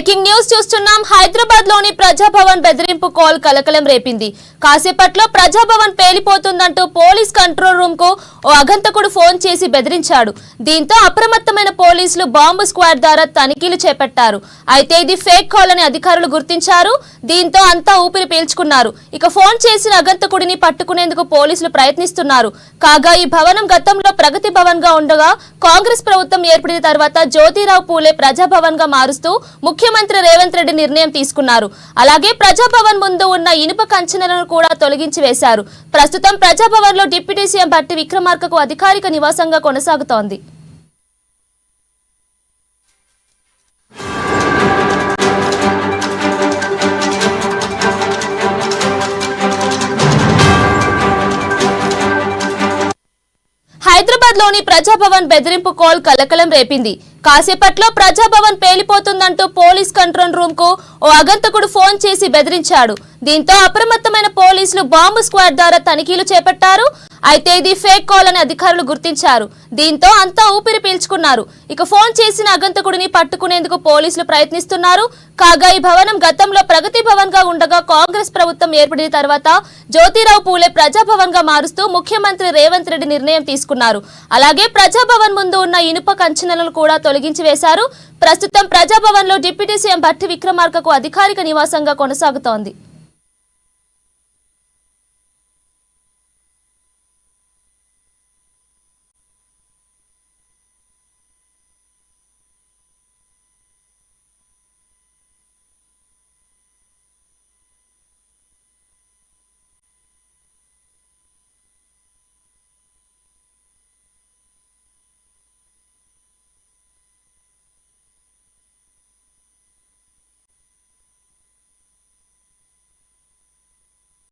Breaking news చూస్తున్నాం. హైదరాబాద్ లోని ప్రజాభవన్ బెదిరింపు కాల్ కలకలం రేపింది. కాసేపట్లో ప్రజాభవన్ పేలిపోతుందంటూ పోలీస్ కంట్రోల్ రూమ్ కు ఓ అగంతకుడు ఫోన్ చేసి బెదిరించాడు. దీంతో అప్రమత్తమైన పోలీసులు బాంబు స్క్వాడ్ ద్వారా తనిఖీలు చేపట్టారు. అయితే ఇది ఫేక్ కాల్ అని అధికారులు గుర్తించారు. దీంతో అంతా ఊపిరి పీల్చుకున్నారు. ఇక ఫోన్ చేసిన అగంతకుడిని పట్టుకునేందుకు పోలీసులు ప్రయత్నిస్తున్నారు. కాగా ఈ భవనం గతంలో ప్రగతి భవన్ గా ఉండగా కాంగ్రెస్ ప్రభుత్వం ఏర్పడిన తర్వాత జ్యోతిరావు పూలే ప్రజాభవన్ గా మారుస్తూ ముఖ్యమంత్రి రేవంత్ రెడ్డి నిర్ణయం తీసుకున్నారు. అలాగే ప్రజాభవన్ ముందు ఉన్న ఇనుప కంచెలను కూడా తొలగించి వేశారు. ప్రస్తుతం ప్రజాభవన్ లో డిప్యూటీ సీఎం భట్టి విక్రమార్కకు అధికారిక నివాసంగా కొనసాగుతోంది. హైదరాబాద్ లోని ప్రజాభవన్ బెదిరింపు కాల్ కలకలం రేపింది. కాసేపట్లో ప్రజాభవన్ పేలిపోతుందంటూ పోలీస్ కంట్రోల్ రూమ్ కు ఓ అగంతకుడు ఫోన్ చేసి బెదిరించాడు. దీంతో అప్రమత్తమైన పోలీసులు బాంబు స్క్వాడ్ ద్వారా తనిఖీలు చేపట్టారు. అయితే ఇది ఫేక్ కాల్ అని అధికారులు గుర్తించారు. దీంతో అంతా ఊపిరి పీల్చుకున్నారు. ఇక ఫోన్ చేసిన అగంతకుడిని పట్టుకునేందుకు పోలీసులు ప్రయత్నిస్తున్నారు. కాగా ఈ భవనం గతంలో ప్రగతి భవన్ గా ఉండగా కాంగ్రెస్ ప్రభుత్వం ఏర్పడిన తర్వాత జ్యోతిరావు పూలే ప్రజాభవన్ గా మారుస్తూ ముఖ్యమంత్రి రేవంత్ రెడ్డి నిర్ణయం తీసుకున్నారు. అలాగే ప్రజాభవన్ ముందు ఉన్న ఇనుప కంచెలను కూడా తొలగించి వేశారు. ప్రస్తుతం ప్రజాభవన్ లో డిప్యూటీ సీఎం భట్టి విక్రమార్కకు అధికారిక నివాసంగా కొనసాగుతోంది.